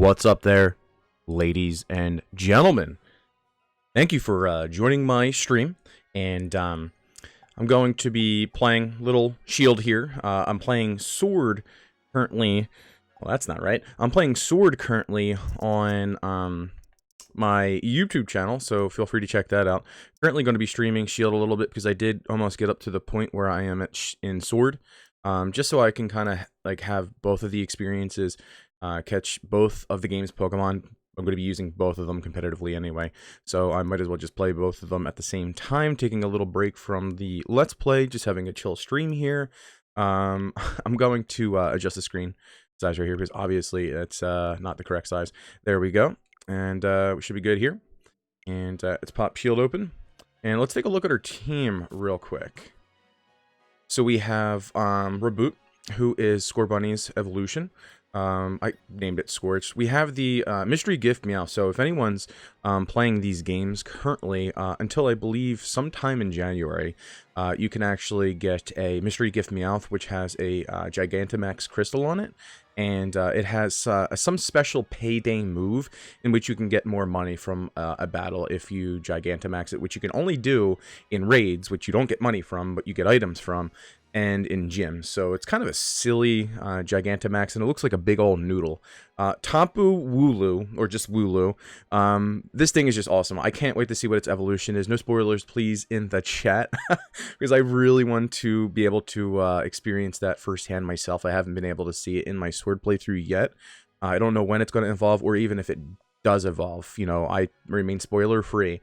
What's up there, ladies and gentlemen? Thank you for joining my stream, and I'm going to be playing Little Shield here. I'm playing Sword currently. Well, that's not right. I'm playing Sword currently on my YouTube channel, so feel free to check that out. Currently going to be streaming Shield a little bit because I did almost get up to the point where I am in Sword, just so I can kind of like have both of the experiences, catch both of the game's Pokemon. I'm going to be using both of them competitively anyway, so I might as well just play both of them at the same time, taking a little break from the Let's Play, just having a chill stream here. I'm going to adjust the screen size right here because obviously it's not the correct size. There we go. And we should be good here. And let's pop Shield open. And let's take a look at our team real quick. So we have Reboot, who is Scorbunny's evolution. I named it Scorch. We have the Mystery Gift Meowth. So if anyone's playing these games currently, until I believe sometime in January, you can actually get a Mystery Gift Meowth, which has a Gigantamax crystal on it. And it has some special payday move in which you can get more money from a battle if you Gigantamax it, which you can only do in raids, which you don't get money from, but you get items from, and in gyms. So it's kind of a silly Gigantamax, and it looks like a big old noodle. Tapu Wooloo, or just Wooloo. This thing is just awesome. I can't wait to see what its evolution is. No spoilers, please, in the chat, because I really want to be able to experience that firsthand myself. I haven't been able to see it in my Sword playthrough yet. I don't know when it's going to evolve, or even if it does evolve. You know, I remain spoiler free.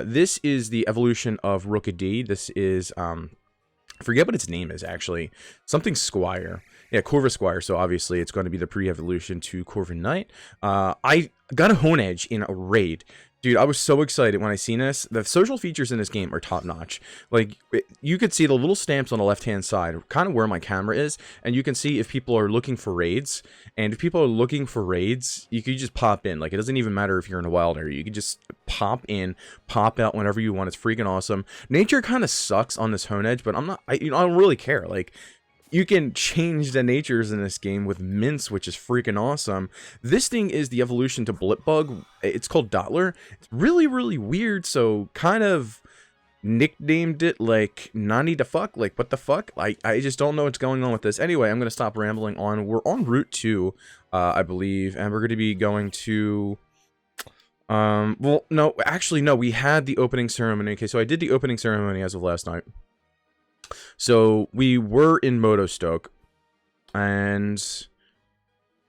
This is the evolution of Rookidee. This is I forget what its name is, actually. Something Squire. Yeah, Corvisquire, so obviously it's going to be the pre-evolution to Corviknight. I got a Honedge in a raid. Dude, I was so excited when I seen this. The social features in this game are top-notch. Like, you could see the little stamps on the left-hand side, kind of where my camera is, and you can see if people are looking for raids. And if people are looking for raids, you could just pop in. Like, it doesn't even matter if you're in a wild area. You can just pop in, pop out whenever you want. It's freaking awesome. Nature kind of sucks on this Honedge, but I don't really care. Like, you can change the natures in this game with Mince, which is freaking awesome. This thing is the evolution to Blipbug. It's called Dottler. It's really, really weird, so kind of nicknamed it like Nani the fuck. Like, what the fuck? I just don't know what's going on with this. Anyway, I'm going to stop rambling on. We're on Route 2, I believe, and we're going to be going to... well, no, actually, no, we had the opening ceremony. Okay, so I did the opening ceremony as of last night. So we were in Motostoke, and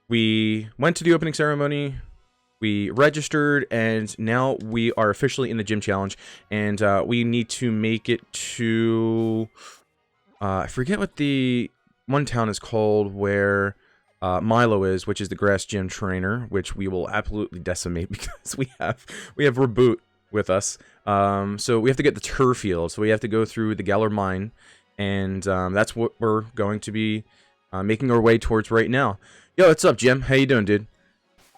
we went to the opening ceremony, we registered, and now we are officially in the gym challenge, and we need to make it to, I forget what the one town is called where Milo is, which is the grass gym trainer, which we will absolutely decimate because we have Reboot with us. So we have to get the turf field, so we have to go through the Galar Mine, and that's what we're going to be making our way towards right now. Yo, what's up, Jim? How you doing, dude?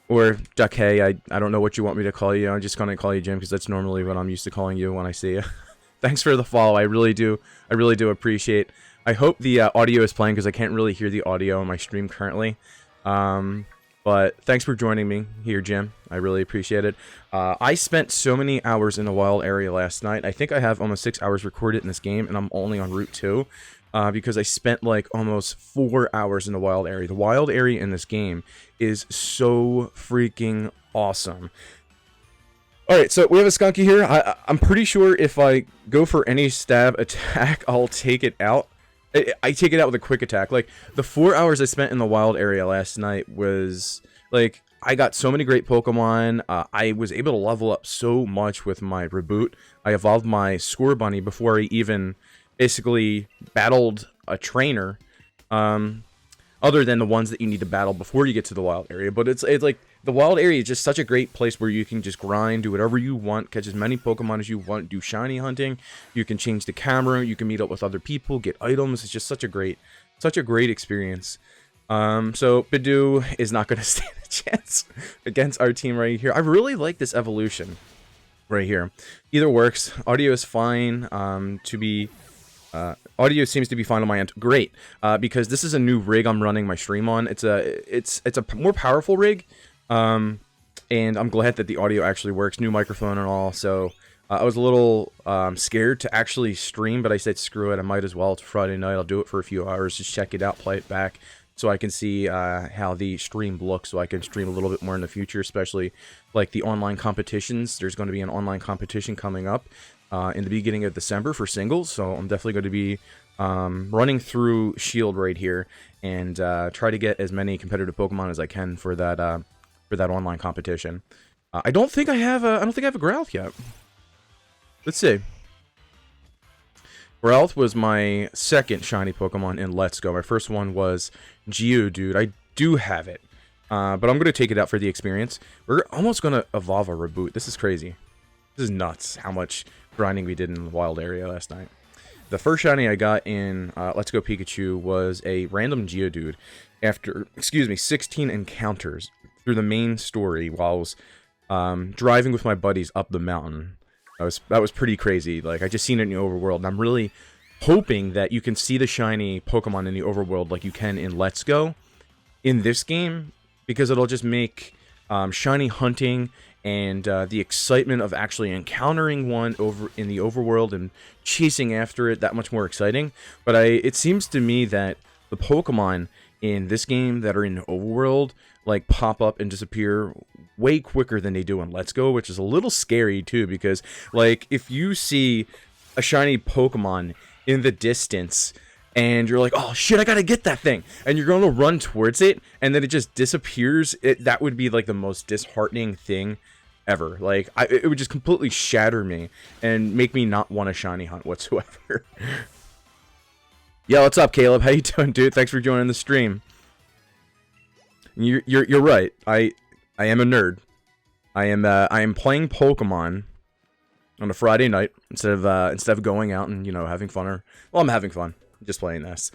Or Duck Hay, I don't know what you want me to call you. I'm just gonna call you Jim because that's normally what I'm used to calling you when I see you. Thanks for the follow. I really do appreciate. I hope the audio is playing because I can't really hear the audio on my stream currently. But thanks for joining me here, Jim. I really appreciate it. I spent so many hours in the wild area last night. I think I have almost 6 hours recorded in this game, and I'm only on Route 2. Because I spent like almost 4 hours in the wild area. The wild area in this game is so freaking awesome. Alright, so we have a Skunky here. I'm pretty sure if I go for any stab attack, I'll take it out. I take it out with a quick attack. Like, the 4 hours I spent in the wild area last night was, like, I got so many great Pokemon. I was able to level up so much with my Reboot. I evolved my Scorbunny before I even basically battled a trainer. Other than the ones that you need to battle before you get to the wild area. But it's like, the wild area is just such a great place where you can just grind, do whatever you want, catch as many Pokemon as you want, do shiny hunting, you can change the camera, you can meet up with other people, get items. It's just such a great experience. So Bidoof is not going to stand a chance against our team right here. I really like this evolution right here. Either works. Audio is fine. Audio seems to be fine on my end. Great, because this is a new rig I'm running my stream on. It's a more powerful rig. And I'm glad that the audio actually works, new microphone and all. So I was a little scared to actually stream, but I said screw it, I might as well. It's Friday night, I'll do it for a few hours, just check it out, play it back, so I can see how the stream looks, so I can stream a little bit more in the future, especially like the online competitions. There's going to be an online competition coming up in the beginning of December for singles, so I'm definitely going to be running through Shield right here and try to get as many competitive Pokemon as I can for that online competition. I don't think I have a Growlithe yet. Let's see. Growlithe was my second shiny Pokemon in Let's Go. My first one was Geodude. I do have it, but I'm going to take it out for the experience. We're almost going to evolve a Reboot. This is crazy. This is nuts how much grinding we did in the wild area last night. The first shiny I got in Let's Go Pikachu was a random Geodude after, 16 encounters through the main story while I was driving with my buddies up the mountain. That was pretty crazy. Like, I just seen it in the overworld, and I'm really hoping that you can see the shiny Pokemon in the overworld like you can in Let's Go in this game, because it'll just make shiny hunting and the excitement of actually encountering one over in the overworld and chasing after it that much more exciting. But it seems to me that the Pokemon in this game that are in the overworld like pop up and disappear way quicker than they do in Let's Go, which is a little scary too, because like if you see a shiny Pokemon in the distance and you're like, oh shit, I gotta get that thing, and you're going to run towards it and then it just disappears, that would be like the most disheartening thing ever. Like it would just completely shatter me and make me not want a shiny hunt whatsoever. Yo, what's up, Caleb? How you doing, dude? Thanks for joining the stream. You're right. I am a nerd. I am playing Pokemon on a Friday night instead of going out and, you know, having fun. Well, I'm having fun just playing this.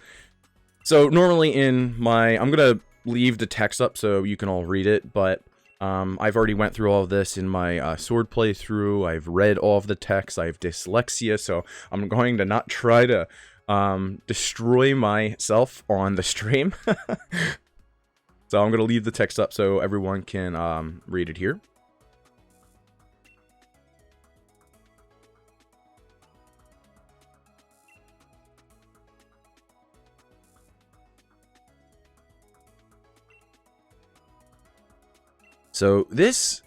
So normally I'm gonna leave the text up so you can all read it, but I've already went through all of this in my sword playthrough. I've read all of the text. I have dyslexia, so I'm going to not try to destroy myself on the stream. So I'm going to leave the text up so everyone can read it here. So this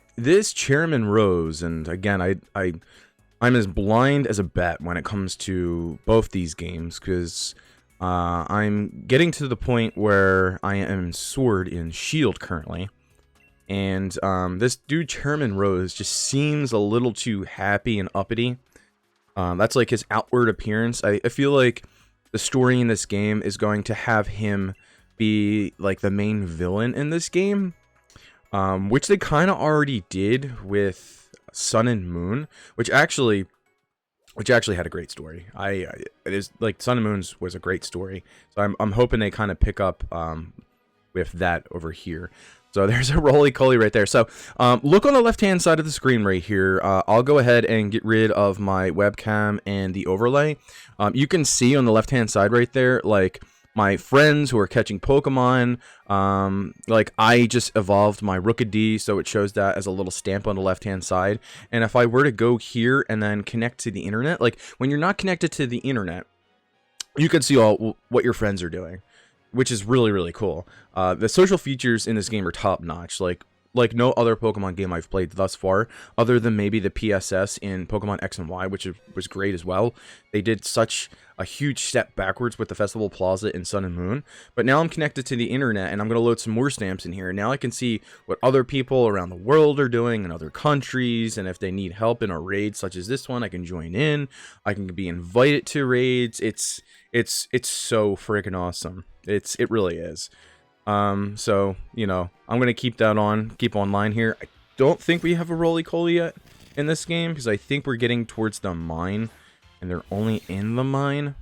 Chairman Rose, and again, I'm as blind as a bat when it comes to both these games, because I'm getting to the point where I am Sword in Shield currently, and this dude Chairman Rose just seems a little too happy and uppity. That's like his outward appearance. I feel like the story in this game is going to have him be like the main villain in this game, which they kind of already did with Sun and Moon, which actually had a great story. It is like Sun and Moon's was a great story, so I'm hoping they kind of pick up with that over here. So there's a Roly-Poly right there. So look on the left-hand side of the screen right here. I'll go ahead and get rid of my webcam and the overlay. You can see on the left-hand side right there, like my friends who are catching Pokemon. Like I just evolved my Rookidee, so it shows that as a little stamp on the left-hand side. And if I were to go here and then connect to the internet, like when you're not connected to the internet, you can see all what your friends are doing, which is really, really cool. The social features in this game are top-notch, like no other Pokemon game I've played thus far, other than maybe the PSS in Pokemon X and Y, which was great as well. They did such a huge step backwards with the Festival Plaza in Sun and Moon, but now I'm connected to the internet, and I'm going to load some more stamps in here. Now I can see what other people around the world are doing in other countries, and if they need help in a raid such as this one, I can join in. I can be invited to raids. It's so freaking awesome. It really is. So, you know, I'm going to keep online here. I don't think we have a Roly-Poly yet in this game, because I think we're getting towards the mine, and they're only in the mine.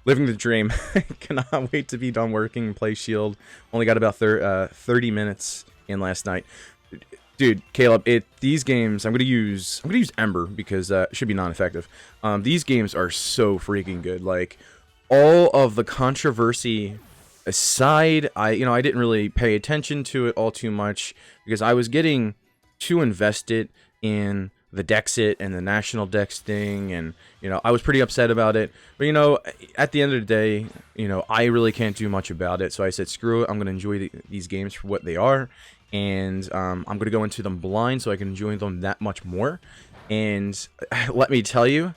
Living the dream. Cannot wait to be done working and play Shield. Only got about 30 minutes in last night. Dude, Caleb, these games, I'm gonna use Ember because it should be non-effective. These games are so freaking good. Like, all of the controversy aside, I didn't really pay attention to it all too much because I was getting too invested in the Dexit and the national Dex thing, and I was pretty upset about it. But at the end of the day, I really can't do much about it. So I said, screw it. I'm gonna enjoy these games for what they are, and I'm gonna go into them blind so I can enjoy them that much more. And let me tell you,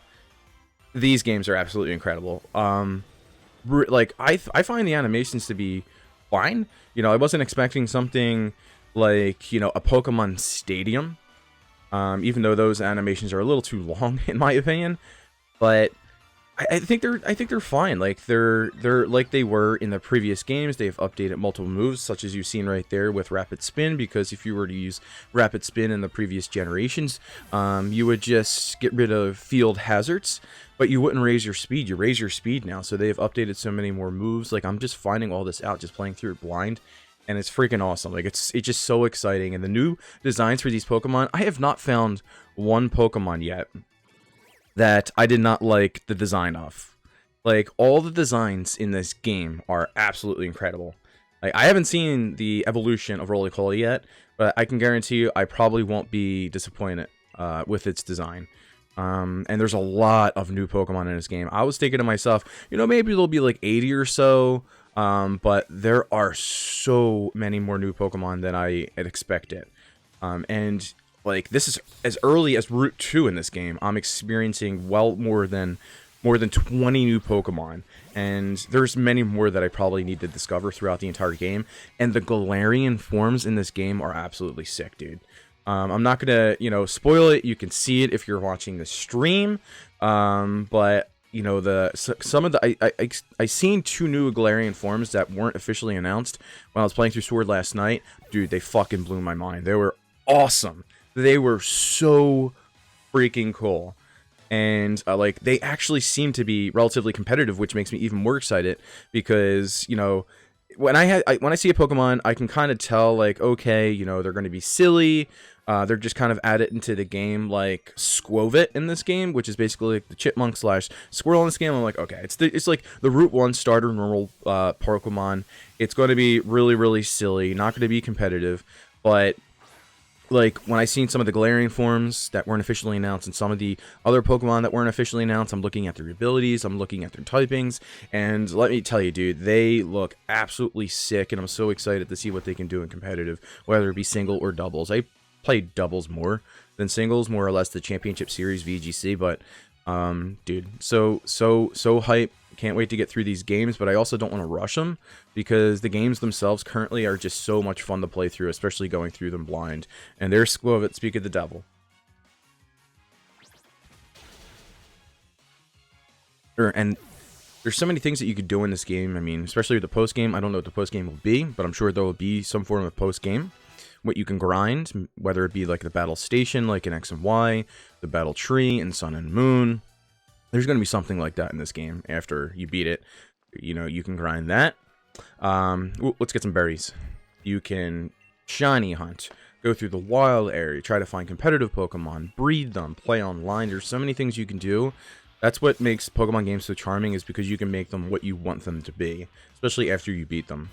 these games are absolutely incredible. Like I find the animations to be fine. I wasn't expecting something like a Pokemon Stadium, even though those animations are a little too long in my opinion. But I think they're fine. Like they're like they were in the previous games. They've updated multiple moves, such as you've seen right there with Rapid Spin. Because if you were to use Rapid Spin in the previous generations, you would just get rid of field hazards, but you wouldn't raise your speed. You raise your speed now. So they've updated so many more moves. Like I'm just finding all this out, just playing through it blind. And it's freaking awesome. Like it's just so exciting. And the new designs for these Pokemon, I have not found one Pokemon yet that I did not like the design of. Like all the designs in this game are absolutely incredible. Like I haven't seen the evolution of Rolycoly yet, but I can guarantee you I probably won't be disappointed with its design. And there's a lot of new Pokemon in this game. I was thinking to myself, maybe there'll be like 80 or so. But there are so many more new Pokemon than I had expected. And like this is as early as Route 2 in this game. I'm experiencing well more than 20 new Pokemon, and there's many more that I probably need to discover throughout the entire game. And the Galarian forms in this game are absolutely sick, dude. I'm not gonna spoil it. You can see it if you're watching the stream. But some of the I seen 2 new Galarian forms that weren't officially announced when I was playing through Sword last night. Dude, they fucking blew my mind. They were awesome. They were so freaking cool. And like they actually seem to be relatively competitive, which makes me even more excited because when I see a Pokemon, I can kind of tell like, okay, they're going to be silly. They're just kind of added into the game like Squovit in this game, which is basically like the chipmunk / squirrel in this game. I'm like, okay, it's like the Route 1 starter normal Pokemon. It's going to be really, really silly, not going to be competitive. But like when I seen some of the Galarian forms that weren't officially announced and some of the other Pokemon that weren't officially announced, I'm looking at their abilities, I'm looking at their typings, and let me tell you, dude, they look absolutely sick, and I'm so excited to see what they can do in competitive, whether it be single or doubles. I play doubles more than singles, more or less the Championship Series VGC, but dude, so hype. Can't wait to get through these games, but I also don't want to rush them because the games themselves currently are just so much fun to play through, especially going through them blind. And there's Squovit, speak of the devil. And there's so many things that you could do in this game. I mean, especially with the post game. I don't know what the post game will be, but I'm sure there will be some form of post game. What you can grind, whether it be like the battle station, like in X and Y, the battle tree in Sun and Moon. There's going to be something like that in this game after you beat it. You can grind that. Let's get some berries. You can shiny hunt, go through the wild area, try to find competitive Pokemon, breed them, play online. There's so many things you can do. That's what makes Pokemon games so charming, is because you can make them what you want them to be, especially after you beat them.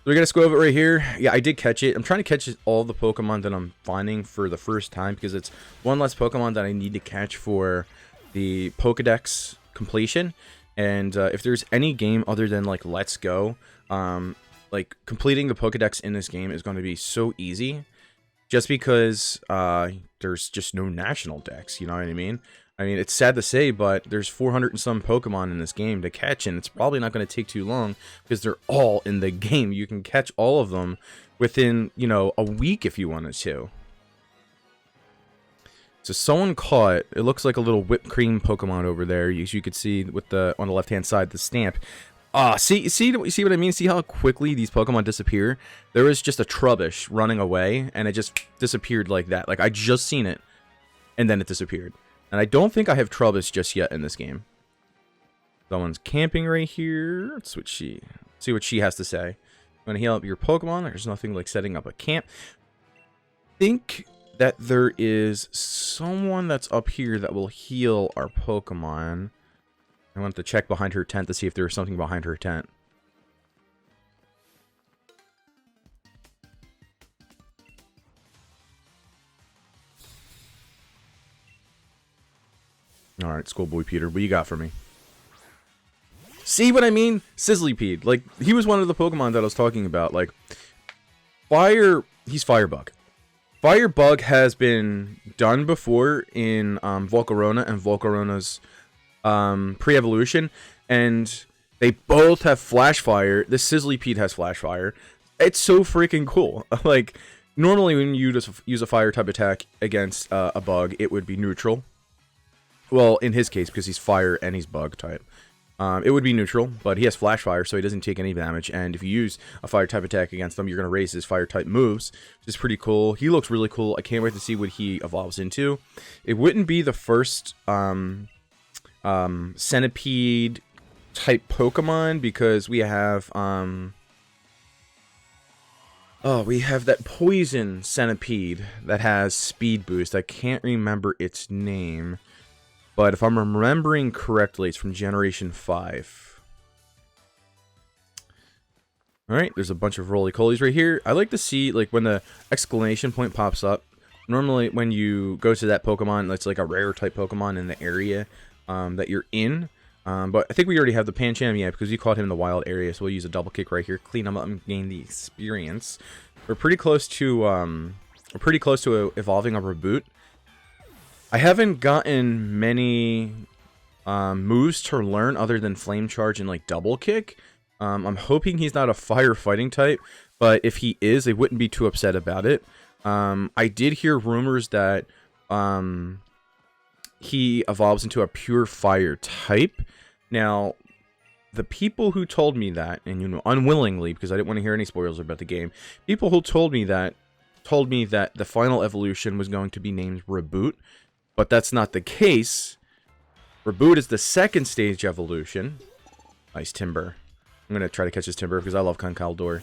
So we got a Squovit right here. Yeah, I did catch it. I'm trying to catch all the Pokemon that I'm finding for the first time because it's one less Pokemon that I need to catch for the Pokedex completion. And if there's any game other than like Let's Go, like completing the Pokedex in this game is going to be so easy, just because there's just no national dex. You know what I mean? I mean, it's sad to say, but there's 400 and some Pokemon in this game to catch, and it's probably not going to take too long because they're all in the game. You can catch all of them within, a week if you wanted to. So someone caught, it looks like a little whipped cream Pokemon over there. As you could see with on the left-hand side, the stamp. See what I mean? See how quickly these Pokemon disappear? There was just a Trubbish running away, and it just disappeared like that. Like, I just seen it, and then it disappeared. And I don't think I have Trubbish just yet in this game. Someone's camping right here. Let's see what she has to say. When to heal up your Pokemon, there's nothing like setting up a camp. I think that there is someone that's up here that will heal our Pokemon. I wanted to check behind her tent to see if there was something behind her tent. Alright, Schoolboy Peter, what you got for me? See what I mean? Sizzlypede. Like, he was one of the Pokemon that I was talking about. Like, he's Firebug. Firebug has been done before in Volcarona and Volcarona's pre-evolution, and they both have Flash Fire. The Sizzlypede has Flash Fire. It's so freaking cool. Like, normally when you just use a fire type attack against a bug, it would be neutral. Well, in his case, because he's fire and he's bug type. It would be neutral, but he has Flash Fire, so he doesn't take any damage, and if you use a fire type attack against him, you're going to raise his fire type moves, which is pretty cool. He looks really cool. I can't wait to see what he evolves into. It wouldn't be the first centipede type Pokemon, because we have we have that poison centipede that has speed boost. I can't remember its name. But if I'm remembering correctly, it's from Generation 5. Alright, there's a bunch of roly-colies right here. I like to see, like, when the exclamation point pops up. Normally, when you go to that Pokemon, that's like a rare type Pokemon in the area that you're in. But I think we already have the Pancham, yeah, because we caught him in the wild area. So we'll use a double kick right here, clean him up, and gain the experience. We're pretty close to evolving a Reboot. I haven't gotten many moves to learn other than Flame Charge and like Double Kick. I'm hoping he's not a fire fighting type, but if he is, I wouldn't be too upset about it. I did hear rumors that he evolves into a pure fire type. Now, the people who told me that, and you know, unwillingly, because I didn't want to hear any spoilers about the game, people who told me that the final evolution was going to be named Reboot. But that's not the case. Reboot is the second stage evolution. Nice Timber. I'm going to try to catch this Timber because I love Conkeldurr.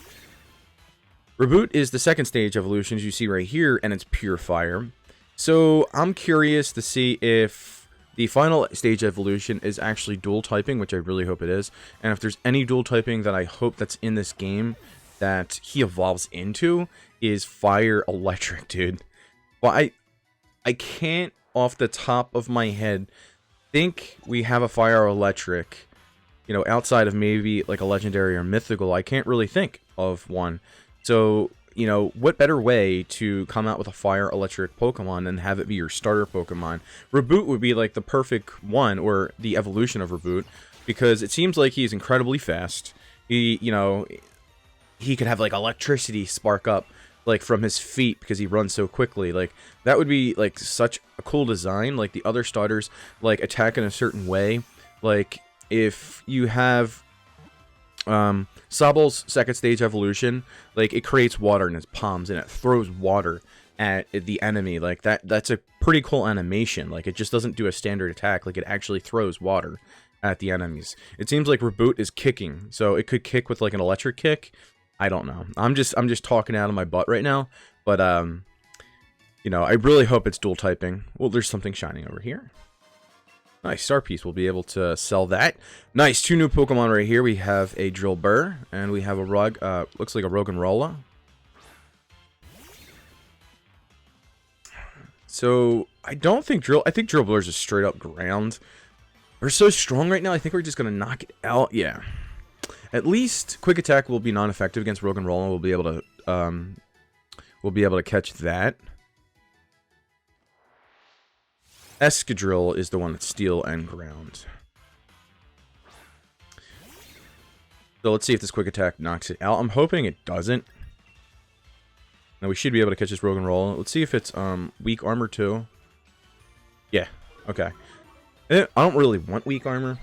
Reboot is the second stage evolution, as you see right here, and it's pure fire. So I'm curious to see if the final stage evolution is actually dual typing, which I really hope it is. And if there's any dual typing that I hope that's in this game that he evolves into, is fire electric, dude. Well, I can't, off the top of my head, think we have a fire electric, you know, outside of maybe like a legendary or mythical. I can't really think of one. So, you know, what better way to come out with a fire electric Pokemon than have it be your starter Pokemon? Reboot would be like the perfect one, or the evolution of Reboot, because it seems like he's incredibly fast. He, you know, he could have like electricity spark up like from his feet because he runs so quickly. Like, that would be like such a cool design. Like, the other starters like attack in a certain way. Like, if you have Sobble's second stage evolution, like, it creates water in its palms and it throws water at the enemy. Like, that's a pretty cool animation. Like, it just doesn't do a standard attack. Like, it actually throws water at the enemies. It seems like Reboot is kicking, so it could kick with like an electric kick. I don't know. I'm just talking out of my butt right now. But, you know, I really hope it's dual typing. Well, there's something shining over here. Nice. Star Piece. We'll be able to sell that. Nice. 2 new Pokemon right here. We have a Drillbur, and we have a looks like a Roggenrola. So, I think Drillbur is just straight up ground. We're so strong right now, I think we're just going to knock it out. Yeah. At least Quick Attack will be non-effective against Roggenrola. We'll be able to catch that. Escadrill is the one that's steel and ground. So let's see if this Quick Attack knocks it out. I'm hoping it doesn't. Now we should be able to catch this Roggenrola. Let's see if it's weak armor too. Yeah, okay. I don't really want weak armor.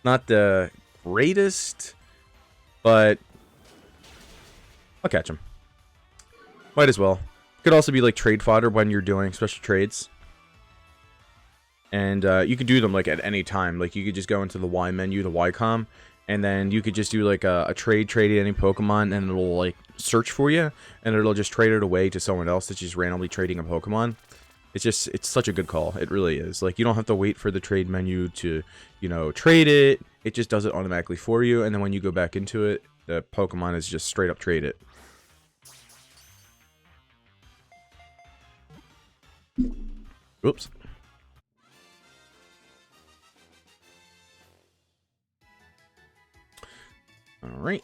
Not the greatest, but I'll catch him. Might as well. Could also be like trade fodder when you're doing special trades. And you could do them like at any time. Like, you could just go into the Y menu, the YCOM, and then you could just do like a trade any Pokemon, and it'll like search for you, and it'll just trade it away to someone else that's just randomly trading a Pokemon. it's such a good call. It really is. Like, you don't have to wait for the trade menu to, you know, trade it. It just does it automatically for you. And then when you go back into it, the Pokemon is just straight up trade it. Oops. All right.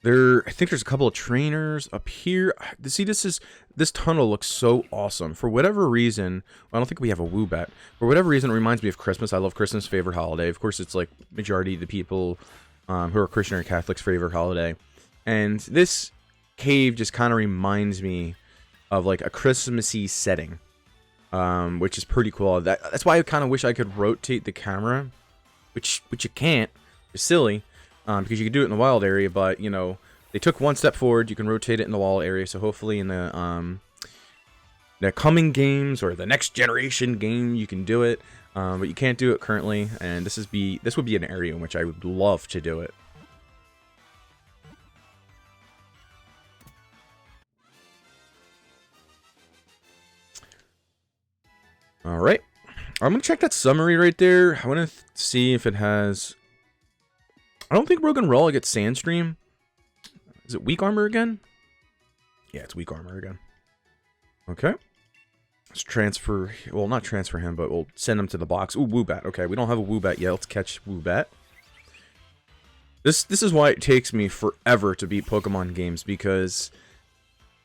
I think there's a couple of trainers up here. See, this tunnel looks so awesome. For whatever reason, well, I don't think we have a Woobat. For whatever reason, it reminds me of Christmas. I love Christmas, favorite holiday. Of course, it's like majority of the people who are Christian or Catholics' favorite holiday. And this cave just kind of reminds me of like a Christmassy setting, which is pretty cool. That's why I kind of wish I could rotate the camera, which you can't. It's silly. Because you could do it in the wild area, but, you know, they took one step forward. You can rotate it in the wild area, so hopefully in the coming games or the next generation game, you can do it. But you can't do it currently, and this would be an area in which I would love to do it. All right, I'm gonna check that summary right there. I want to see if it has. I don't think Roggenrola gets Sandstream. Is it weak armor again? Yeah, it's weak armor again. Okay. Let's transfer... Well, not transfer him, but we'll send him to the box. Ooh, Woobat. Okay, we don't have a Woobat yet. Let's catch Woobat. This is why it takes me forever to beat Pokemon games, because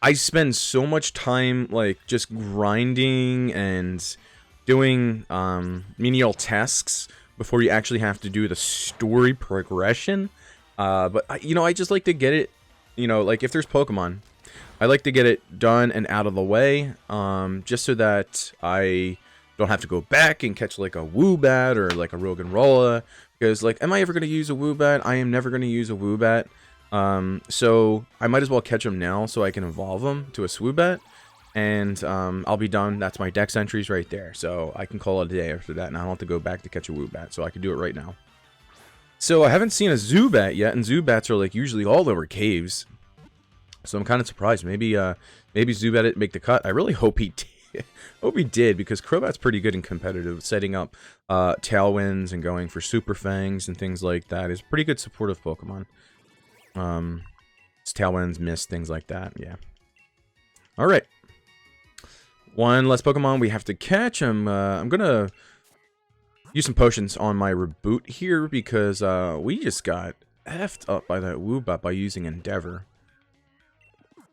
I spend so much time, like, just grinding and doing menial tasks before you actually have to do the story progression. But, I just like to get it, like if there's Pokemon, I like to get it done and out of the way, just so that I don't have to go back and catch like a Woobat or like a Roggenrola, because like, am I ever going to use a Woobat? I am never going to use a Woobat. So I might as well catch them now so I can evolve them to a Swoobat. And I'll be done. That's my dex entries right there. So I can call it a day after that. And I don't have to go back to catch a Woobat. So I can do it right now. So I haven't seen a Zubat yet. And Zubats are like usually all over caves. So I'm kind of surprised. Maybe Zubat didn't make the cut. I really hope he did. Hope he did, because Crobat's pretty good in competitive. Setting up Tailwinds and going for Super Fangs and things like that is pretty good supportive Pokemon. It's Tailwinds, Mist, things like that. Yeah. Alright. One less Pokemon we have to catch. I'm gonna use some potions on my reboot here, because we just got effed up by that Woobat by using Endeavor.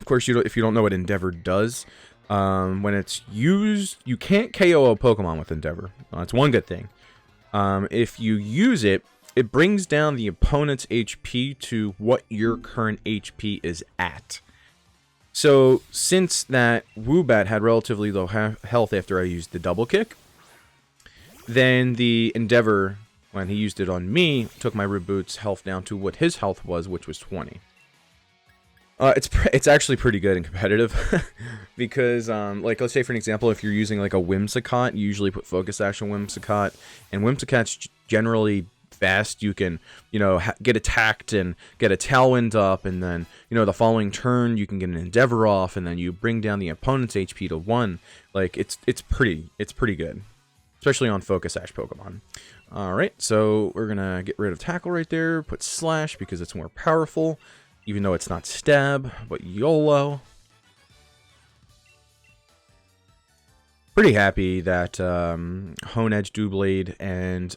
Of course, if you don't know what Endeavor does, when it's used, you can't KO a Pokemon with Endeavor. That's one good thing. If you use it, it brings down the opponent's HP to what your current HP is at. So, since that Woobat had relatively low health after I used the double kick, then the Endeavor, when he used it on me, took my reboot's health down to what his health was, which was 20. It's actually pretty good and competitive, because, like, let's say for an example, if you're using, like, a Whimsicott, you usually put Focus Action Whimsicott, and Whimsicott's generally fast. You can, get attacked and get a Tailwind up, and then, the following turn you can get an Endeavor off, and then you bring down the opponent's HP to 1. Like, it's pretty good, especially on Focus Ash Pokemon. Alright, so we're gonna get rid of Tackle right there, put Slash because it's more powerful, even though it's not Stab, but YOLO. Pretty happy that Honedge, Doublade, and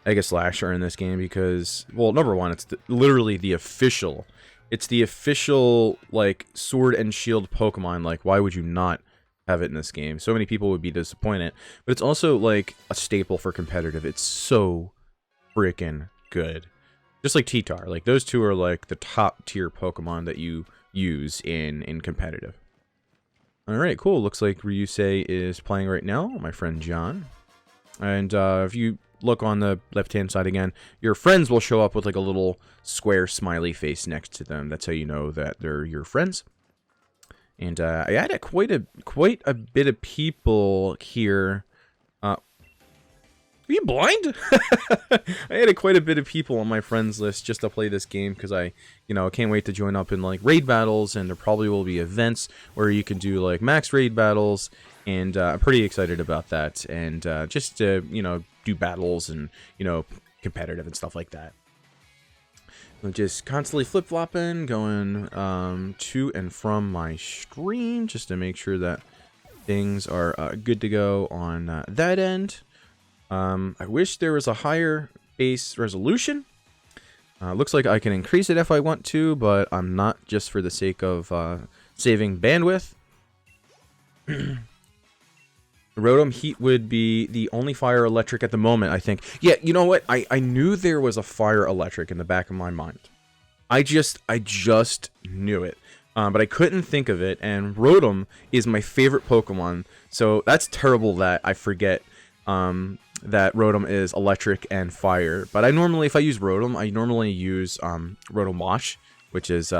Aegislash are in this game, because, well, number one, it's literally the official. It's the official, like, Sword and Shield Pokemon. Like, why would you not have it in this game? So many people would be disappointed. But it's also, like, a staple for competitive. It's so freaking good. Just like T-Tar. Like, those two are, like, the top tier Pokemon that you use in competitive. Alright, cool. Looks like Ryusei is playing right now, my friend John. And if you look on the left-hand side again, your friends will show up with, like, a little square smiley face next to them. That's how you know that they're your friends. And I added quite a bit of people here. Are you blind? I had quite a bit of people on my friends list just to play this game because I can't wait to join up in like raid battles, and there probably will be events where you can do like max raid battles, and I'm pretty excited about that, and just to do battles and competitive and stuff like that. I'm just constantly flip-flopping, going to and from my stream just to make sure that things are good to go on that end. I wish there was a higher base resolution. Looks like I can increase it if I want to, but I'm not, just for the sake of saving bandwidth. Rotom Heat would be the only fire electric at the moment, I think. Yeah, you know what? I knew there was a fire electric in the back of my mind. I just knew it. But I couldn't think of it, and Rotom is my favorite Pokemon, so that's terrible that I forget that Rotom is electric and fire. But if I use Rotom, I normally use Rotom Wash, which is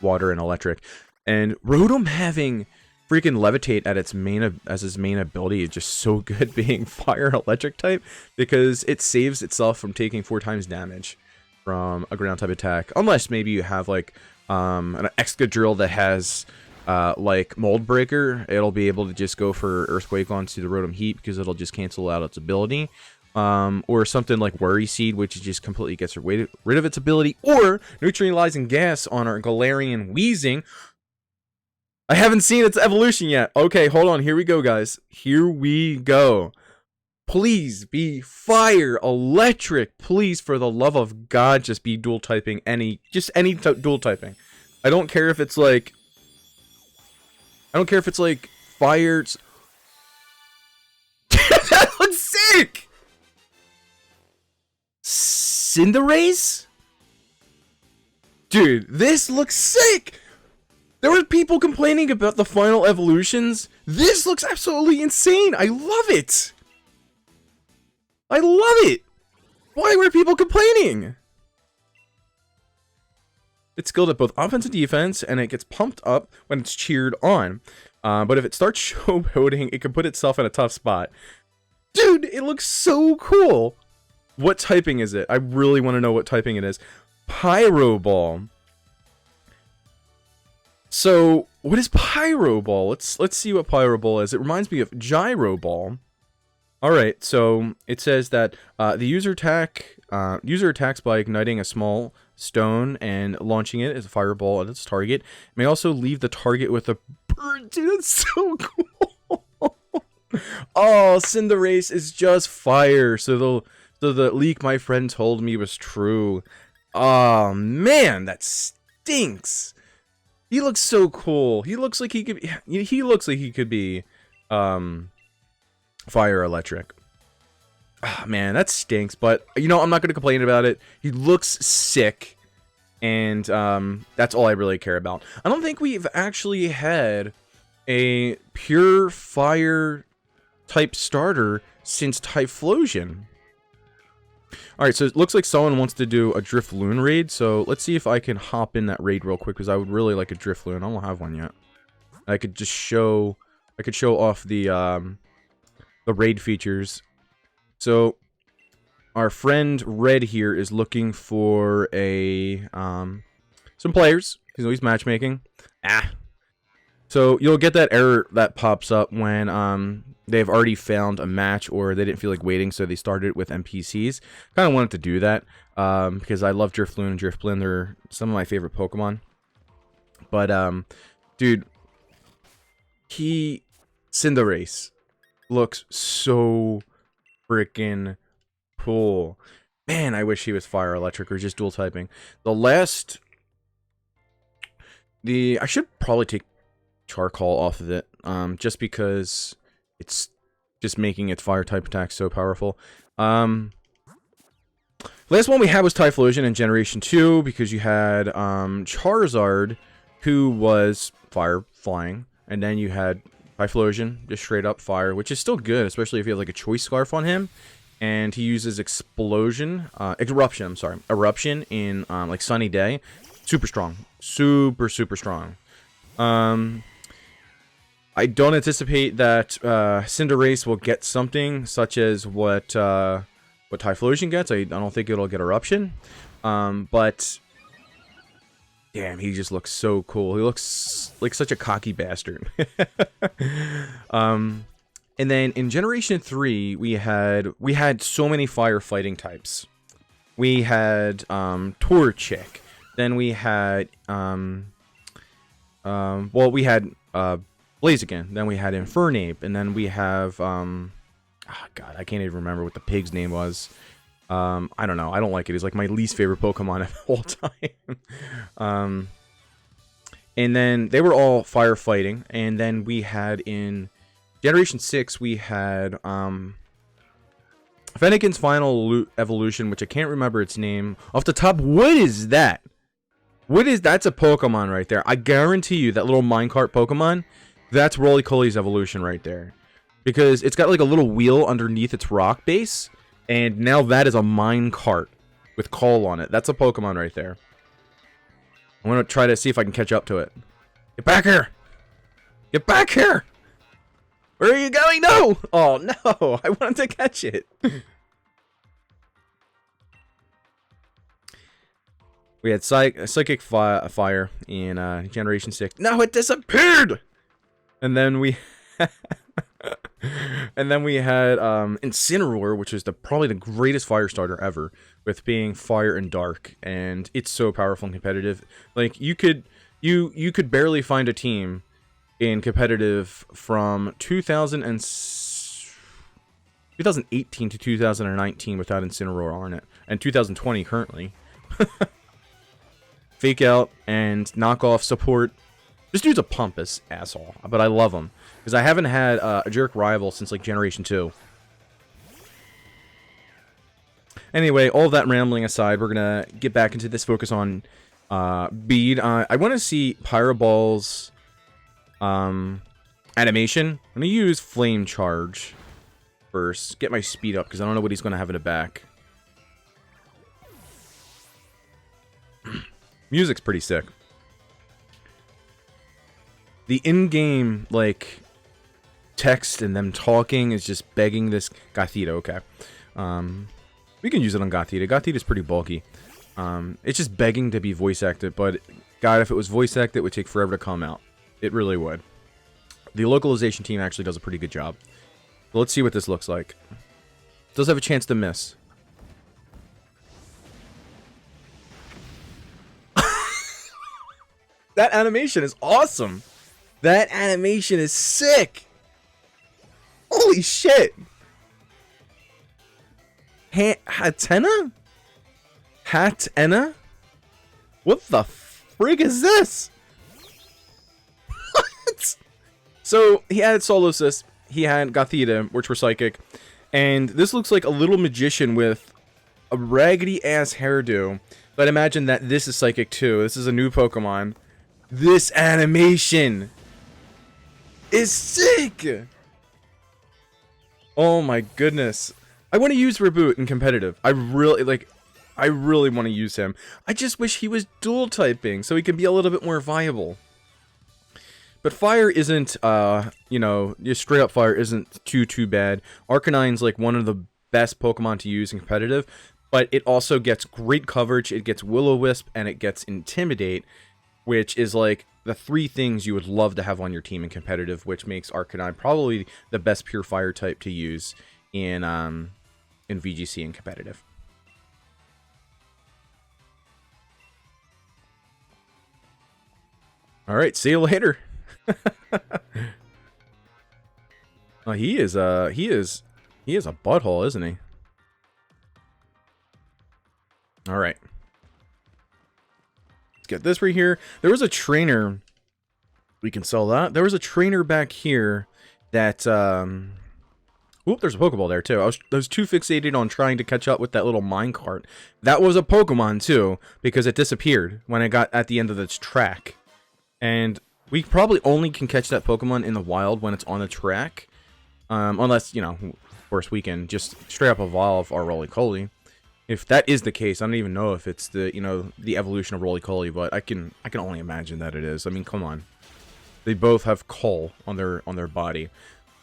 water and electric. And Rotom having freaking Levitate as its main ability is just so good, being fire electric type, because it saves itself from taking 4 times damage from a ground type attack, unless maybe you have like an Excadrill that has like Mold Breaker. It'll be able to just go for Earthquake onto the Rotom Heat because it'll just cancel out its ability. Or something like Worry Seed, which just completely gets rid of its ability. Or Neutralizing Gas on our Galarian Weezing. I haven't seen its evolution yet. Okay, hold on. Here we go, guys. Here we go. Please be fire electric. Please, for the love of God, just be dual typing any dual typing. I don't care if it's like fire. That looks sick. Cinderace? Dude, this looks sick. There were people complaining about the final evolutions. This looks absolutely insane. I love it. I love it! Why were people complaining? It's skilled at both offense and defense, and it gets pumped up when it's cheered on. But if it starts showboating, it can put itself in a tough spot. Dude, it looks so cool! What typing is it? I really want to know what typing it is. Pyro Ball. So, what is Pyro Ball? Let's see what Pyro Ball is. It reminds me of Gyro Ball. Alright, so it says that the user attacks by igniting a small stone and launching it as a fireball at its target. It may also leave the target with a burn. Dude, that's so cool. Oh, Cinderace is just fire. So the leak my friend told me was true. Oh man, that stinks. He looks so cool. He looks like he could be fire electric. Ah, man, that stinks, but I'm not going to complain about it. He looks sick, and that's all I really care about. I don't think we've actually had a pure fire type starter since Typhlosion. Alright, so it looks like someone wants to do a Drifloon raid, so let's see if I can hop in that raid real quick, because I would really like a Drifloon. I don't have one yet. I could show off the raid features. So our friend Red here is looking for some players. He's matchmaking. So you'll get that error that pops up when they've already found a match, or they didn't feel like waiting, so they started with NPCs. Kind of wanted to do that because I love Drifloon and Drifblim. They're some of my favorite Pokemon. But dude, Cinderace looks so freaking cool. Man, I wish he was fire electric or just dual typing. I should probably take Charcoal off of it, just because it's just making its fire type attack so powerful. Last one we had was Typhlosion in Generation 2, because you had Charizard, who was fire flying, and then you had Typhlosion, just straight up fire, which is still good, especially if you have like a Choice Scarf on him, and he uses Eruption in like Sunny Day. Super strong, super strong. I don't anticipate that Cinderace will get something such as what what Typhlosion gets. I don't think it'll get Eruption. But damn, he just looks so cool. He looks like such a cocky bastard. And then in Generation 3, we had so many firefighting types. We had Torchic. Then we had we had Blaziken. Then we had Infernape, and then we have God, I can't even remember what the pig's name was. I don't know. I don't like it. He's like my least favorite Pokemon of all time. And then they were all firefighting, and then we had in Generation 6 we had Fennekin's final evolution, which I can't remember its name off the top. What is that? That's a Pokemon right there. I guarantee you that little minecart Pokemon, that's Roly-Poly's evolution right there. Because it's got like a little wheel underneath its rock base, and now that is a minecart with Call on it. That's a Pokemon right there. I'm going to try to see if I can catch up to it. Get back here! Get back here! Where are you going? No! Oh, no! I wanted to catch it. We had Psychic Fire in Generation 6. No, it disappeared! And then we... and then we had Incineroar, which is probably the greatest fire starter ever, with being fire and dark, and it's so powerful and competitive. Like you could barely find a team in competitive from 2018 to 2019 without Incineroar on it, and 2020 currently. Fake Out and knockoff support. This dude's a pompous asshole, but I love him. Because I haven't had a jerk rival since, like, Generation 2. Anyway, all that rambling aside, we're going to get back into this focus on Bead. I want to see Pyroball's animation. I'm going to use Flame Charge first. Get my speed up, because I don't know what he's going to have in the back. Music's pretty sick. The in-game, like, text and them talking is just begging this... Gothita, okay. We can use it on Gothita. Gothita's pretty bulky. It's just begging to be voice acted, but, God, if it was voice acted, it would take forever to come out. It really would. The localization team actually does a pretty good job. So let's see what this looks like. It does have a chance to miss. That animation is awesome! That animation is sick! Holy shit! Hatenna? Hatenna? What the frig is this? What? So, he had Solosis, he had Gothita, which were psychic, and this looks like a little magician with a raggedy-ass hairdo. But imagine that this is psychic too. This is a new Pokemon. This animation is sick! Oh my goodness. I want to use Reboot in competitive. I really want to use him. I just wish he was dual typing so he could be a little bit more viable. But fire isn't, you know, just straight up fire isn't too bad. Arcanine's like one of the best Pokemon to use in competitive, but it also gets great coverage, it gets Will-O-Wisp, and it gets Intimidate, which is like the three things you would love to have on your team in competitive, which makes Arcanine probably the best pure fire type to use in VGC and competitive. All right, see you later. Oh, he is a butthole, isn't he? All right. Get this right here. There was a trainer. We can sell that. There was a trainer back here that oop, there's a Pokeball there too. I was too fixated on trying to catch up with that little minecart. That was a Pokemon too, because it disappeared when I got at the end of its track. And we probably only can catch that Pokemon in the wild when it's on the track. Unless, you know, of course we can just straight up evolve our Roly-Poly. If that is the case, I don't even know if it's the, you know, the evolution of Roly-Poly, but I can only imagine that it is. I mean, come on. They both have Call on their body.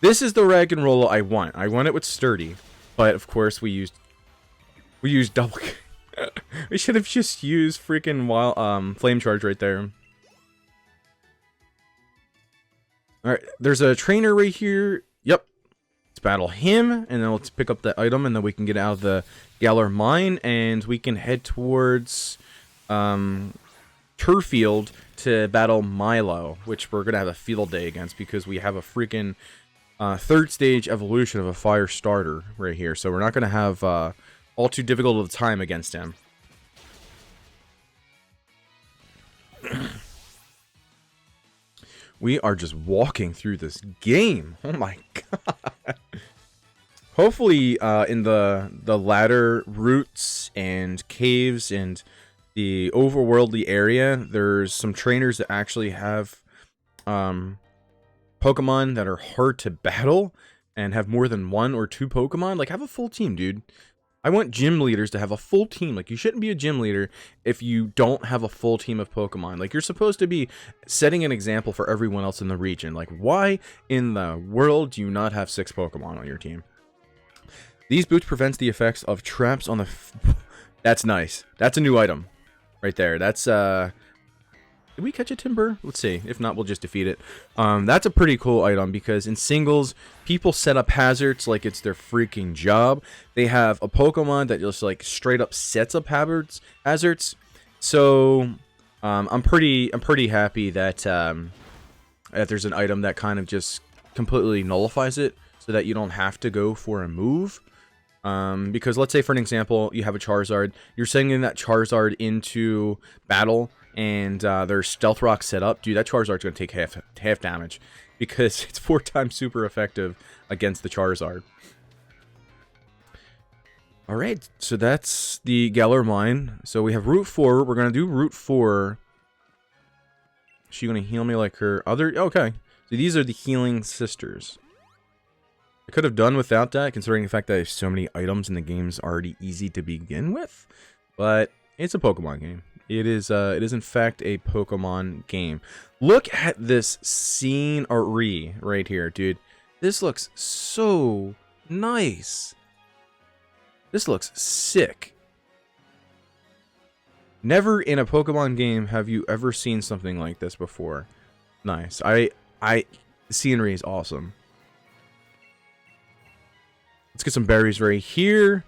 This is the Raggenrola I want. I want it with Sturdy, but of course we used We used double. We should have just used freaking wild flame charge right there. All right, there's a trainer right here. Yep. Let's battle him, and then let's pick up the item, and then we can get out of the Galar Mine, and we can head towards Turfield to battle Milo, which we're gonna have a field day against because we have a freaking third stage evolution of a fire starter right here. So we're not gonna have all too difficult of a time against him. We are just walking through this game. Oh my god. Hopefully, in the ladder routes and caves and the overworldly area, there's some trainers that actually have Pokemon that are hard to battle and have more than 1 or 2 Pokemon. Like, have a full team, dude. I want gym leaders to have a full team. Like, you shouldn't be a gym leader if you don't have a full team of Pokemon. Like, you're supposed to be setting an example for everyone else in the region. Like, why in the world do you not have 6 Pokemon on your team? These boots prevents the effects of traps on the... That's nice. That's a new item right there. That's, Did we catch a Timber? Let's see. If not, we'll just defeat it. That's a pretty cool item because in singles, people set up hazards like it's their freaking job. They have a Pokemon that just like straight up sets up hazards. So I'm pretty happy that that there's an item that kind of just completely nullifies it, so that you don't have to go for a move. Because let's say, for an example, you have a Charizard. You're sending that Charizard into battle, and there's Stealth Rock set up. Dude, that Charizard's going to take half damage because it's 4 times super effective against the Charizard. Alright, so that's the Galar Mine. So we have Route 4. We're going to do Route 4. Is she going to heal me like her other... Okay. So these are the Healing Sisters. I could have done without that, considering the fact that there's so many items in the game's already easy to begin with. But it's a Pokemon game. It is in fact a Pokemon game. Look at this scenery right here, dude. This looks so nice. This looks sick. Never in a Pokemon game have you ever seen something like this before. Nice. The scenery is awesome. Let's get some berries right here.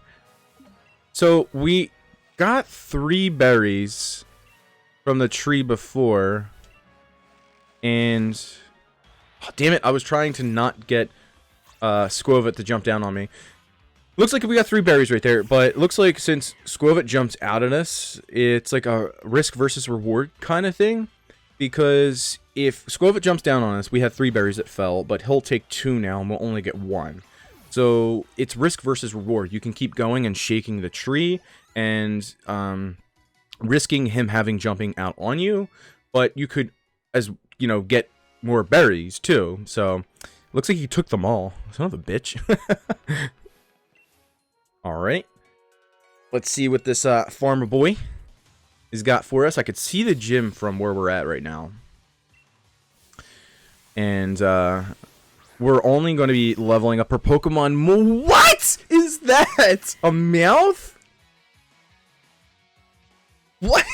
So we got 3 berries from the tree before. And... oh, damn it, I was trying to not get Skwovet to jump down on me. Looks like we got 3 berries right there, but it looks like since Skwovet jumps out at us, it's like a risk versus reward kind of thing. Because if Skwovet jumps down on us, we had 3 berries that fell, but he'll take 2 now and we'll only get 1. So it's risk versus reward. You can keep going and shaking the tree and risking him having jumping out on you, but you could, as you know, get more berries too. So looks like he took them all. Son of a bitch. All right, let's see what this farmer boy has got for us. I could see the gym from where we're at right now, and we're only going to be leveling up our Pokemon. What is that? A Meowth? What?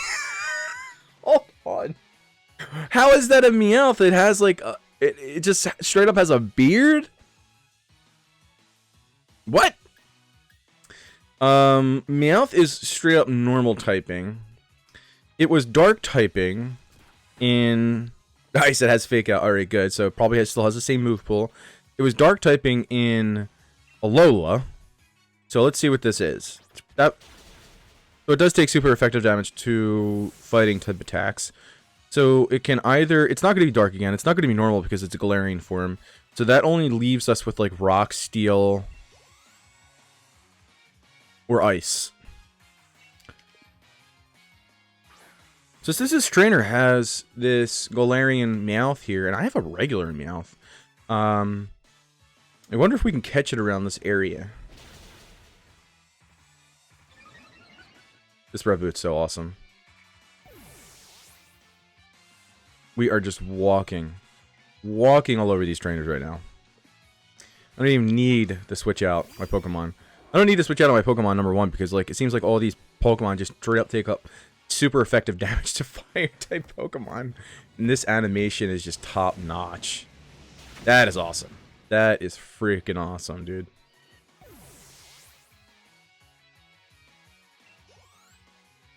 Hold on. How is that a Meowth? It has like it just straight up has a beard. What? Meowth is straight up normal typing. It was dark typing in... Nice, it has Fake Out. Alright, good. So it probably still has the same move pool. It was dark typing in Alola. So let's see what this is. So it does take super effective damage to fighting type attacks. So it can either... it's not going to be dark again. It's not going to be normal because it's a Galarian form. So that only leaves us with like Rock, Steel, or Ice. So since this trainer has this Galarian Meowth here, and I have a regular Meowth, I wonder if we can catch it around this area. This Red Boot's so awesome. We are just walking all over these trainers right now. I don't even need to switch out my Pokemon. I don't need to switch out on my Pokemon number 1 because, like, it seems like all these Pokemon just straight up take up super effective damage to Fire-type Pokemon. And this animation is just top-notch. That is awesome. That is freaking awesome, dude.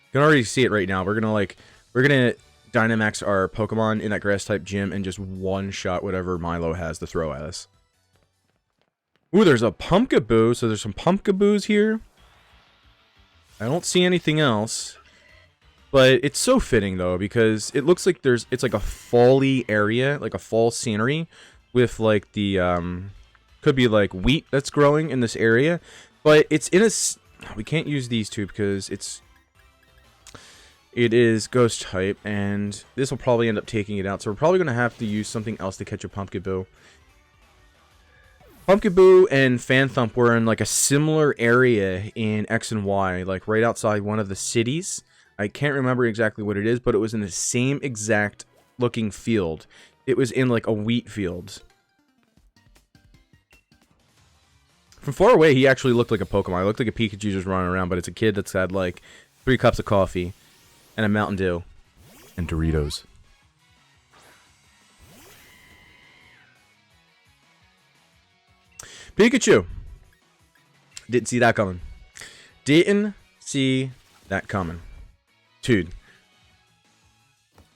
You can already see it right now. We're gonna Dynamax our Pokemon in that Grass-type gym and just one-shot whatever Milo has to throw at us. Ooh, there's a Pumpkaboo, so there's some Pumpkaboos here. I don't see anything else. But it's so fitting, though, because it looks like it's like a fall-y area, like a fall scenery, with, like, the, could be, like, wheat that's growing in this area. But it's in a... We can't use these two because it is ghost type, and this will probably end up taking it out. So we're probably going to have to use something else to catch a Pumpkaboo. Pumpkaboo and Phanthump were in, like, a similar area in X and Y, like, right outside one of the cities. I can't remember exactly what it is, but it was in the same exact looking field. It was in, like, a wheat field. From far away, he actually looked like a Pokemon. It looked like a Pikachu just running around, but it's a kid that's had, like, 3 cups of coffee and a Mountain Dew and Doritos. Pikachu. Didn't see that coming. Didn't see that coming. Dude.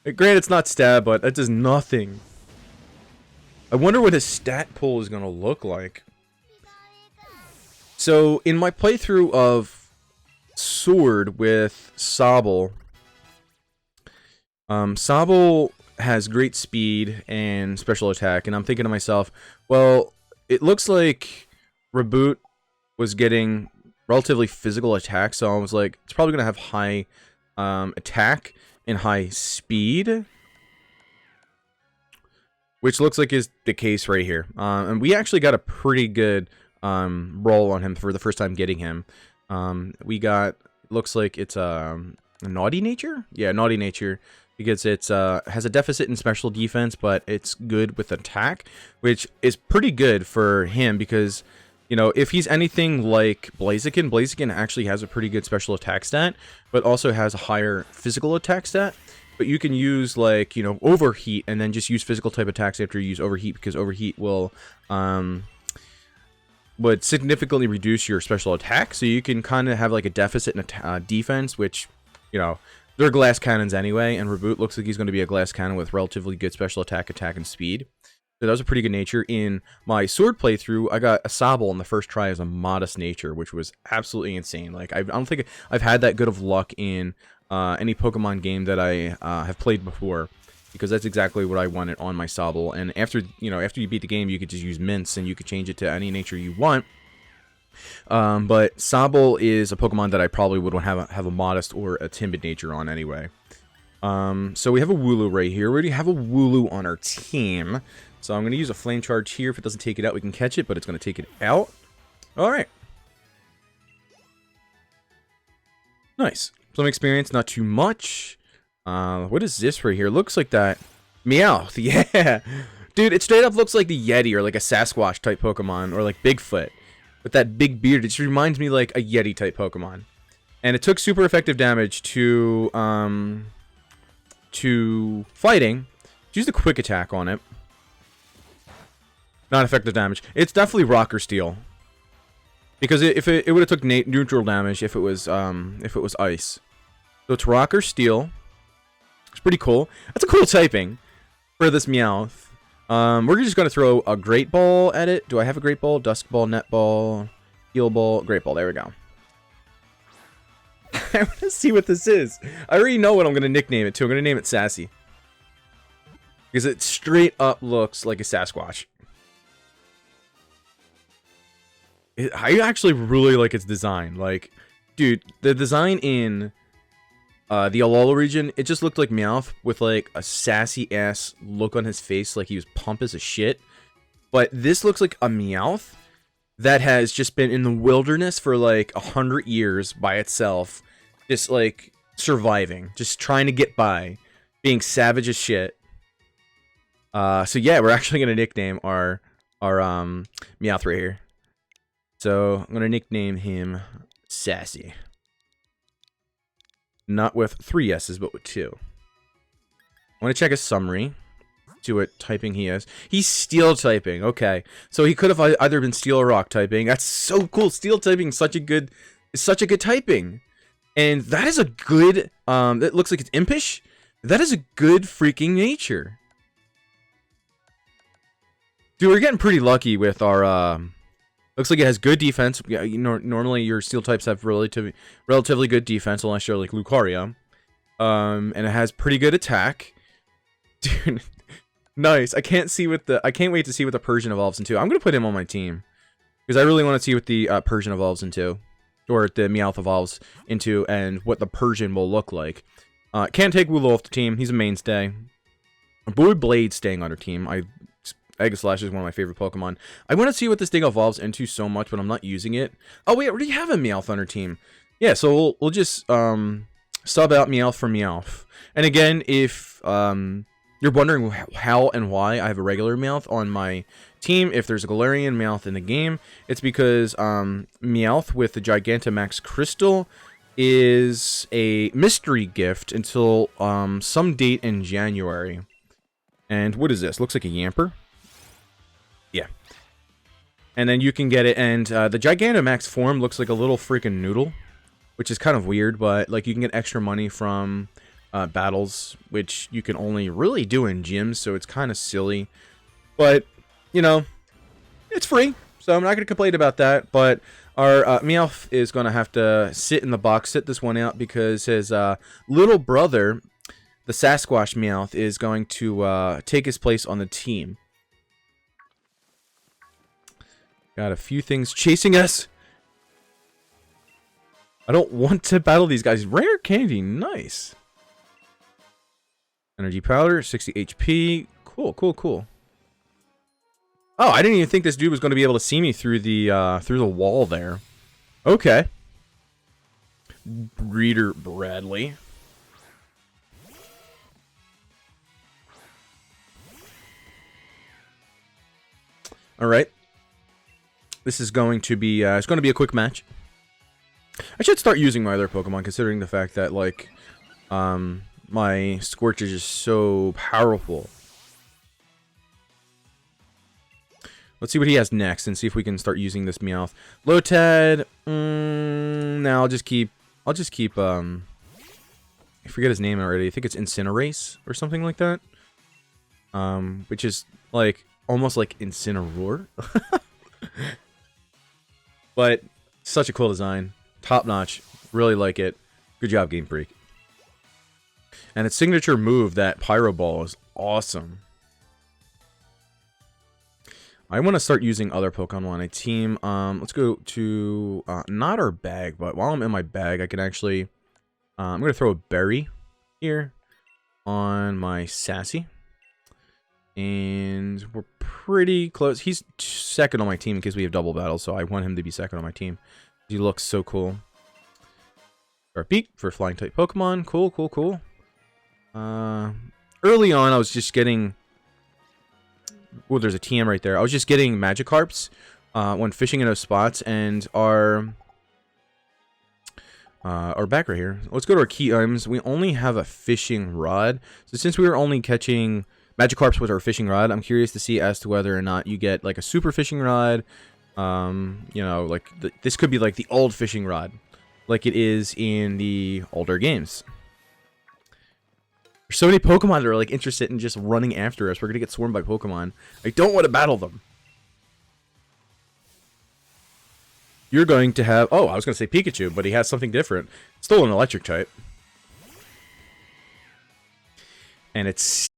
Granted, it's not stab, but that does nothing. I wonder what his stat pool is going to look like. So, in my playthrough of Sword with Sobble, Sobble has great speed and special attack, and I'm thinking to myself, well, it looks like Reboot was getting relatively physical attack, so I was like, it's probably going to have high attack and high speed, which looks like is the case right here. And we actually got a pretty good roll on him for the first time getting him. We got, looks like it's a Naughty Nature? Yeah, Naughty Nature. Because it's has a deficit in special defense, but it's good with attack, which is pretty good for him because, you know, if he's anything like Blaziken, Blaziken actually has a pretty good special attack stat, but also has a higher physical attack stat. But you can use, like, you know, Overheat and then just use physical type attacks after you use Overheat, because Overheat will would significantly reduce your special attack, so you can kind of have like a deficit in defense, which, you know, they're glass cannons anyway, and Reboot looks like he's going to be a glass cannon with relatively good special attack, and speed. So that was a pretty good nature. In my Sword playthrough, I got a Sobble on the first try as a modest nature, which was absolutely insane. Like, I don't think I've had that good of luck in any Pokemon game that I have played before, because that's exactly what I wanted on my Sobble. And after you beat the game, you could just use Mints, and you could change it to any nature you want. But Sobble is a Pokemon that I probably would have a modest or a timid nature on anyway. So we have a Wooloo right here. We already have a Wooloo on our team. So I'm going to use a Flame Charge here. If it doesn't take it out, we can catch it, but it's going to take it out. Alright. Nice. Some experience, not too much. What is this right here? Looks like that Meowth. Yeah. Dude, it straight up looks like the Yeti or like a Sasquatch type Pokemon or like Bigfoot. With that big beard, it just reminds me like a Yeti type Pokemon. And it took super effective damage to fighting. Use the quick attack on it. Not effective damage. It's definitely Rock or Steel. Because if it would have took neutral damage if it was ice. So it's Rock or Steel. It's pretty cool. That's a cool typing for this Meowth. We're just going to throw a Great Ball at it. Do I have a Great Ball? Dusk Ball, Net Ball, Heal Ball, Great Ball. There we go. I want to see what this is. I already know what I'm going to nickname it to. I'm going to name it Sassy. Because it straight up looks like a Sasquatch. I actually really like its design. Like, dude, the design in the Alola region, it just looked like Meowth with like a sassy ass look on his face, like he was pompous as shit. But this looks like a Meowth that has just been in the wilderness for like 100 years by itself, just like surviving, just trying to get by, being savage as shit. So yeah, we're actually gonna nickname our Meowth right here. So I'm going to nickname him Sassy. Not with 3 S's, but with 2. I want to check his summary. See what typing he is. He's steel typing. Okay. So he could have either been steel or rock typing. That's so cool. Steel typing is such a good typing. And that is a good, it looks like it's impish. That is a good freaking nature. Dude, we're getting pretty lucky with our, looks like it has good defense. Yeah, normally your steel types have relatively good defense, unless you're like Lucario. And it has pretty good attack. Dude, nice. I can't wait to see what the Persian evolves into. I'm gonna put him on my team because I really want to see what the Persian evolves into, or the Meowth evolves into, and what the Persian will look like. Can't take Wooloo off the team. He's a mainstay. Boy Blade staying on our team. Aegislash is one of my favorite Pokemon. I want to see what this thing evolves into so much, but I'm not using it. Oh wait, I already have a Meowth on our team. Yeah, so we'll just sub out Meowth for Meowth. And again, if you're wondering how and why I have a regular Meowth on my team, if there's a Galarian Meowth in the game, it's because Meowth with the Gigantamax Crystal is a mystery gift until some date in January. And what is this? Looks like a Yamper. Yeah. And then you can get it, and the Gigantamax form looks like a little freaking noodle, which is kind of weird, but like you can get extra money from battles, which you can only really do in gyms, so it's kind of silly. But, you know, it's free, so I'm not going to complain about that. But our Meowth is going to have to sit in the box, sit this one out, because his little brother, the Sasquatch Meowth, is going to take his place on the team. Got a few things chasing us. I don't want to battle these guys. Rare candy, nice. Energy powder, 60 HP. Cool, cool, cool. Oh, I didn't even think this dude was going to be able to see me through the wall there. Okay. Breeder Bradley. All right. This is going to be it's going to be a quick match. I should start using my other Pokemon, considering the fact that like my Scorch is just so powerful. Let's see what he has next and see if we can start using this Meowth. Lotad, now I'll just keep I forget his name already. I think it's Incinerate or something like that. Which is like almost like Incineroar. But such a cool design. Top notch. Really like it. Good job, Game Freak. And its signature move, that Pyro Ball, is awesome. I want to start using other Pokemon on a team. Let's go to not our bag, but while I'm in my bag, I can actually I'm going to throw a berry here on my Sassy. And we're pretty close. He's second on my team because we have double battles, so I want him to be second on my team. He looks so cool. Sharpeak for flying type Pokemon. Cool, cool, cool. Early on, I was just getting... Oh, there's a TM right there. I was just getting Magikarps when fishing in those spots, and our back right here. Let's go to our key items. We only have a fishing rod. So since we were only catching Magikarps with our fishing rod, I'm curious to see as to whether or not you get like a super fishing rod. You know, like this could be like the old fishing rod, like it is in the older games. There's so many Pokemon that are like interested in just running after us. We're gonna get swarmed by Pokemon. I don't want to battle them. You're going to have... Oh, I was going to say Pikachu, but he has something different. Still an electric type. And it's